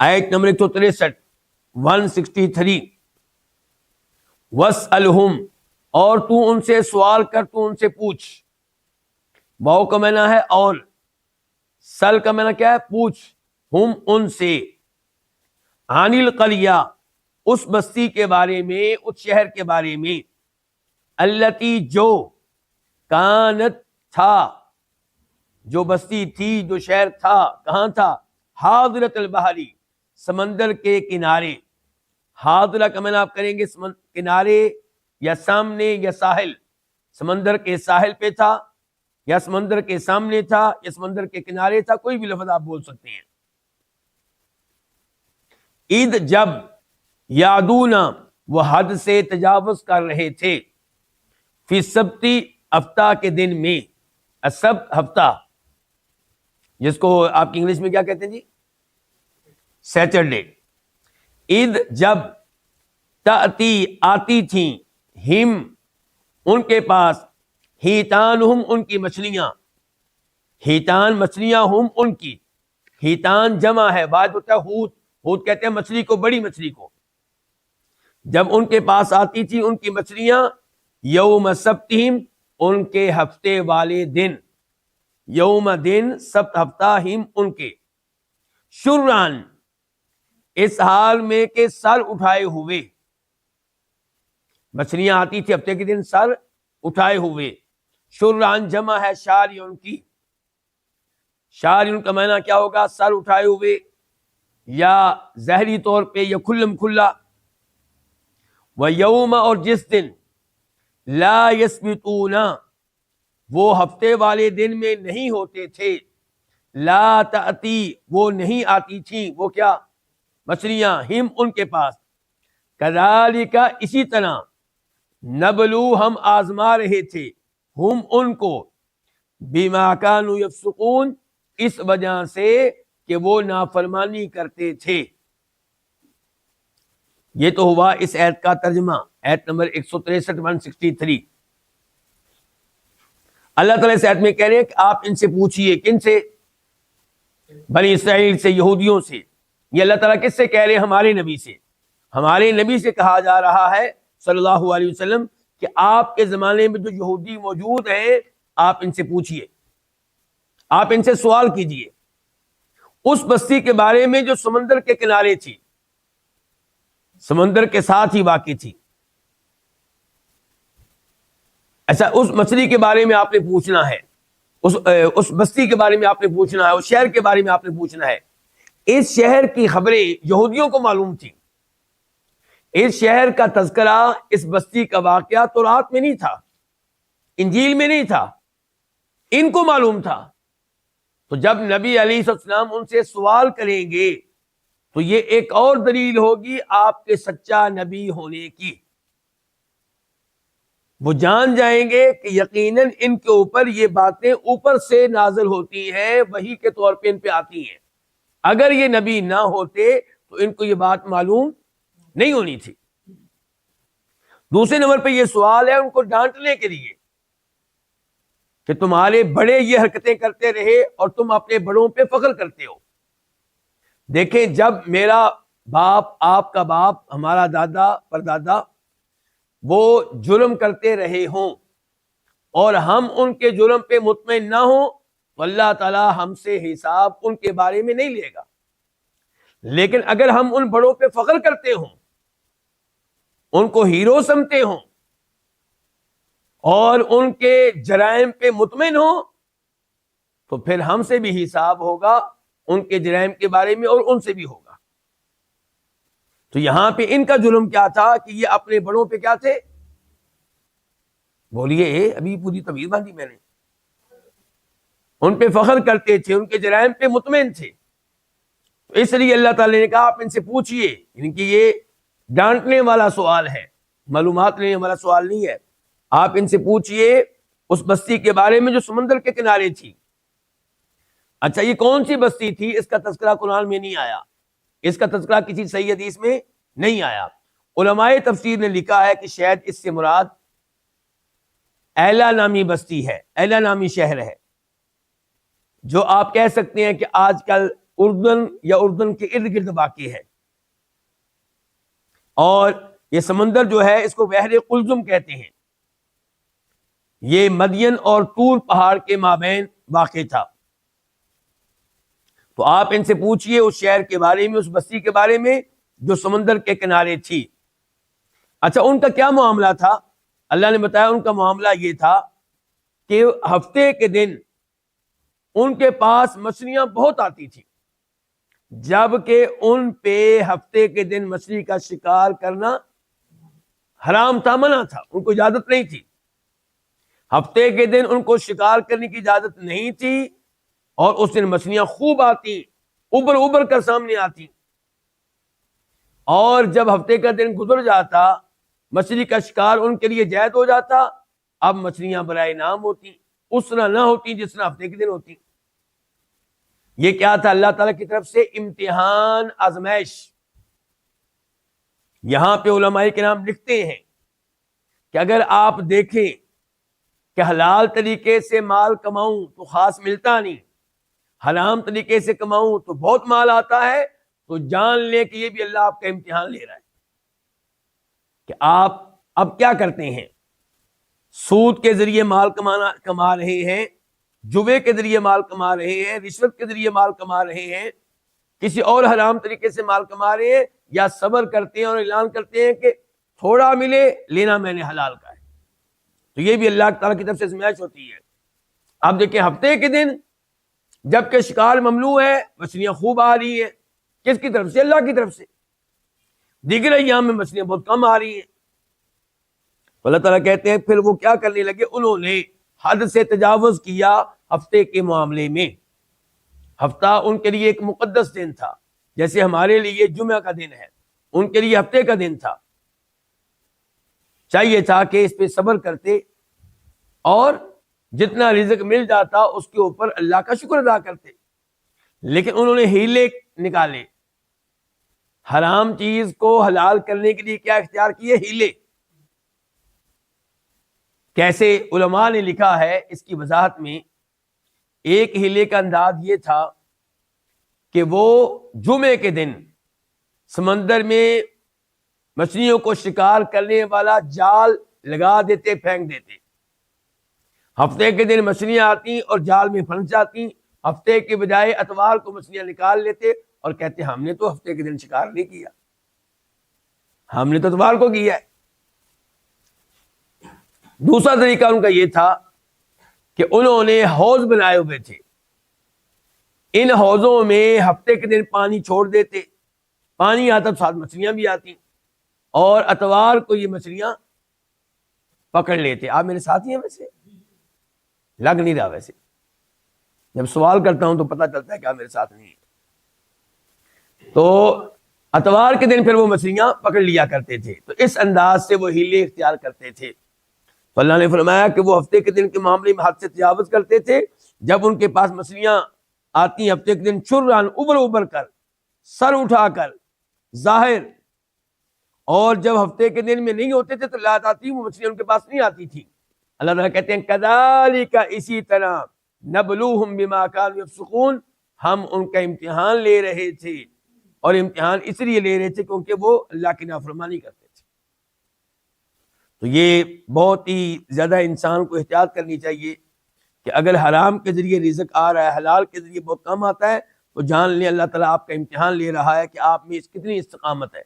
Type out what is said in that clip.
آیت نمبر 163 163 وَاسْأَلْهُمْ، اور تو ان سے سوال کر، تو ان سے پوچھ. واو کا معنی ہے اور، سل کا معنی کیا ہے؟ پوچھ. ہم ان سے، عن القریہ، اس بستی کے بارے میں، اس شہر کے بارے میں، التی جو، کانت تھا، جو بستی تھی، جو شہر تھا، کہاں تھا؟ حاضرۃ البحری، سمندر کے کنارے. حاضرہ کا معنی آپ کریں گے کنارے یا سامنے یا ساحل. سمندر کے ساحل پہ تھا، یا سمندر کے سامنے تھا، یا سمندر کے کنارے تھا، کوئی بھی لفظ آپ بول سکتے ہیں. عید، جب، یادونا، وہ حد سے تجاوز کر رہے تھے، فی السبتی، ہفتہ کے دن میں. السبت ہفتہ، جس کو آپ کی انگلش میں کیا کہتے ہیں جی؟ سیٹرڈے. عید، جب، تأتی، آتی تھیں، ہم، ان کے پاس، ہیتانہم، ان کی مچھلیاں. ہیتان مچھلیاں، ہم، ان کی. ہیتان جمع ہے، بعد ہوتا ہے ہوت. ہوت کہتے ہیں مچھلی کو، بڑی مچھلی کو. جب ان کے پاس آتی تھی ان کی مچھلیاں، یوم سبتہم، ان کے ہفتے والے دن. یوم دن، سبت ہفتہ، ہم، ان کے. شرعن، اس حال میں کہ سر اٹھائے ہوئے. مچھلیاں آتی تھی ہفتے کے دن سر اٹھائے ہوئے. شرعن جمع ہے شاریون کی. شاریون کا معنی کیا ہوگا؟ سر اٹھائے ہوئے، یا ظاہری طور پہ، یا کھلم کھلا. وَيَوْمَ، اور جس دن، لا يَسْبِتُونَ، وہ ہفتے والے دن میں نہیں ہوتے تھے. لا تأتی، وہ نہیں آتی تھیں، وہ کیا؟ مچھلیاں، ہم، ان کے پاس. کذالک، اسی طرح، نبلو، ہم آزما رہے تھے، ہم، ان کو، بما کانوا یفسقون، اس وجہ سے کہ وہ نافرمانی کرتے تھے. یہ تو ہوا اس آیت کا ترجمہ، آیت نمبر 163 163. اللہ تعالیٰ اس آیت میں کہہ رہے ہیں کہ آپ ان سے پوچھئے. کن سے؟ بنی اسرائیل سے، یہودیوں سے. یہ اللہ تعالیٰ کس سے کہہ رہے ہیں؟ ہمارے نبی سے. ہمارے نبی سے کہا جا رہا ہے صلی اللہ علیہ وسلم کہ آپ کے زمانے میں جو یہودی موجود ہیں، آپ ان سے پوچھئے، آپ ان سے سوال کیجئے. اس بستی کے بارے میں جو سمندر کے کنارے تھی، سمندر کے ساتھ ہی واقع تھی. اچھا، اس مچھلی کے بارے میں آپ نے پوچھنا ہے، اس بستی کے بارے میں آپ نے پوچھنا ہے، اس شہر کے بارے میں آپ نے پوچھنا ہے. اس شہر کی خبریں یہودیوں کو معلوم تھی. اس شہر کا تذکرہ، اس بستی کا واقعہ تورات میں نہیں تھا، انجیل میں نہیں تھا، ان کو معلوم تھا. تو جب نبی علیہ السلام ان سے سوال کریں گے تو یہ ایک اور دلیل ہوگی آپ کے سچا نبی ہونے کی. وہ جان جائیں گے کہ یقیناً ان کے اوپر یہ باتیں اوپر سے نازل ہوتی ہیں، وحی کے طور پہ ان پہ آتی ہیں. اگر یہ نبی نہ ہوتے تو ان کو یہ بات معلوم نہیں ہونی تھی. دوسرے نمبر پہ یہ سوال ہے ان کو ڈانٹنے کے لیے کہ تمہارے بڑے یہ حرکتیں کرتے رہے اور تم اپنے بڑوں پہ فخر کرتے ہو. دیکھیں، جب میرا باپ، آپ کا باپ، ہمارا دادا پردادا وہ جرم کرتے رہے ہوں اور ہم ان کے جرم پہ مطمئن نہ ہوں تو اللہ تعالی ہم سے حساب ان کے بارے میں نہیں لے گا. لیکن اگر ہم ان بڑوں پہ فخر کرتے ہوں، ان کو ہیرو سمجھتے ہوں اور ان کے جرائم پہ مطمئن ہوں تو پھر ہم سے بھی حساب ہوگا ان کے جرائم کے بارے میں، اور ان سے بھی ہوگا. تو یہاں پہ ان کا جرم کیا تھا کہ یہ اپنے بڑوں پہ کیا تھے؟ بولیے، ابھی پوری تبیر باندھی میں نے. ان پہ فخر کرتے تھے، ان کے جرائم پہ مطمئن تھے. تو اس لیے اللہ تعالی نے کہا آپ ان سے پوچھئے. ان کی یہ ڈانٹنے والا سوال ہے، معلومات لینے والا سوال نہیں ہے. آپ ان سے پوچھئے اس بستی کے بارے میں جو سمندر کے کنارے تھی. اچھا، یہ کون سی بستی تھی؟ اس کا تذکرہ قرآن میں نہیں آیا، اس کا تذکرہ کسی صحیح حدیث میں نہیں آیا. علماء تفسیر نے لکھا ہے کہ شاید اس سے مراد ایلا نامی بستی ہے، ایلا نامی شہر ہے، جو آپ کہہ سکتے ہیں کہ آج کل اردن یا اردن کے ارد گرد واقع ہے، اور یہ سمندر جو ہے اس کو بحر قلزم کہتے ہیں۔ یہ مدین اور طور پہاڑ کے مابین واقع تھا۔ تو آپ ان سے پوچھئے اس شہر کے بارے میں، اس بستی کے بارے میں جو سمندر کے کنارے تھی۔ اچھا، ان کا کیا معاملہ تھا؟ اللہ نے بتایا ان کا معاملہ یہ تھا کہ ہفتے کے دن ان کے پاس مچھلیاں بہت آتی تھیں، جبکہ ان پہ ہفتے کے دن مچھلی کا شکار کرنا حرام تھا، منع تھا، ان کو اجازت نہیں تھی۔ ہفتے کے دن ان کو شکار کرنے کی اجازت نہیں تھی، اور اس دن مچھلیاں خوب آتی، ابر ابر کر سامنے آتی۔ اور جب ہفتے کا دن گزر جاتا، مچھلی کا شکار ان کے لیے جائز ہو جاتا، اب مچھلیاں برائے نام ہوتی، اس طرح نہ ہوتی جس طرح ہفتے کے دن ہوتی۔ یہ کیا تھا؟ اللہ تعالیٰ کی طرف سے امتحان، آزمائش۔ یہاں پہ علماء کرام لکھتے ہیں کہ اگر آپ دیکھیں کہ حلال طریقے سے مال کماؤں تو خاص ملتا نہیں، حرام طریقے سے کماؤں تو بہت مال آتا ہے، تو جان لیں کہ یہ بھی اللہ آپ کا امتحان لے رہا ہے کہ آپ اب کیا کرتے ہیں۔ سود کے ذریعے مال کما رہے ہیں، جوے کے ذریعے مال کما رہے ہیں، رشوت کے ذریعے مال کما رہے ہیں، کسی اور حرام طریقے سے مال کما رہے ہیں، یا صبر کرتے ہیں اور اعلان کرتے ہیں کہ تھوڑا ملے، لینا میں نے حلال کا ہے۔ تو یہ بھی اللہ تعالیٰ کی طرف سے آزمائش ہوتی ہے۔ آپ دیکھیں ہفتے کے دن جبکہ شکار ممنوع ہے، مچھلیاں خوب آ رہی ہیں، کس کی طرف سے؟ اللہ کی طرف سے۔ دیگر ایام میں مچھلیاں بہت کم آ رہی ہیں۔ اللہ تعالیٰ کہتے ہیں پھر وہ کیا کرنے لگے، انہوں نے حد سے تجاوز کیا ہفتے کے معاملے میں۔ ہفتہ ان کے لیے ایک مقدس دن تھا، جیسے ہمارے لیے جمعہ کا دن ہے، ان کے لیے ہفتے کا دن تھا۔ چاہیے تھا کہ اس پہ صبر کرتے اور جتنا رزق مل جاتا اس کے اوپر اللہ کا شکر ادا کرتے، لیکن انہوں نے ہیلے نکالے۔ حرام چیز کو حلال کرنے کے لیے کیا اختیار کیے؟ ہیلے۔ کیسے؟ علماء نے لکھا ہے اس کی وضاحت میں، ایک ہیلے کا انداز یہ تھا کہ وہ جمعے کے دن سمندر میں مچھلیوں کو شکار کرنے والا جال لگا دیتے، پھینک دیتے۔ ہفتے کے دن مچھلیاں آتی اور جال میں پھنس جاتی، ہفتے کے بجائے اتوار کو مچھلیاں نکال لیتے اور کہتے ہم نے تو ہفتے کے دن شکار نہیں کیا، ہم نے تو اتوار کو کیا ہے۔ دوسرا طریقہ ان کا یہ تھا کہ انہوں نے حوض بنائے ہوئے تھے، ان حوضوں میں ہفتے کے دن پانی چھوڑ دیتے، پانی آتا تو ساتھ مچھلیاں بھی آتی، اور اتوار کو یہ مچھلیاں پکڑ لیتے۔ آپ میرے ساتھ ہی ہیں؟ ویسے لگ نہیں رہا، ویسے جب سوال کرتا ہوں تو پتہ چلتا ہے کہ آپ میرے ساتھ نہیں ہیں۔ تو اتوار کے دن پھر وہ مچھلیاں پکڑ لیا کرتے تھے، تو اس انداز سے وہ ہیلے اختیار کرتے تھے۔ تو اللہ نے فرمایا کہ وہ ہفتے کے دن کے معاملے میں حد سے تجاوز کرتے تھے، جب ان کے پاس مچھلیاں آتی ہفتے کے دن چران، ابر ابر کر، سر اٹھا کر ظاہر، اور جب ہفتے کے دن میں نہیں ہوتے تھے تو لا آتی، وہ مچھلیاں ان کے پاس نہیں آتی تھی۔ اللہ تعالیٰ کہتے ہیں کذالک، اسی طرح، نبلوہم بما کانوا یفسقون، ہم ان کا امتحان لے رہے تھے، اور امتحان اس لیے لے رہے تھے کیونکہ وہ اللہ کی نافرمانی کرتے تھے۔ تو یہ بہت ہی زیادہ انسان کو احتیاط کرنی چاہیے کہ اگر حرام کے ذریعے رزق آ رہا ہے، حلال کے ذریعے بہت کم آتا ہے، تو جان لیں اللہ تعالیٰ آپ کا امتحان لے رہا ہے کہ آپ میں کتنی استقامت ہے۔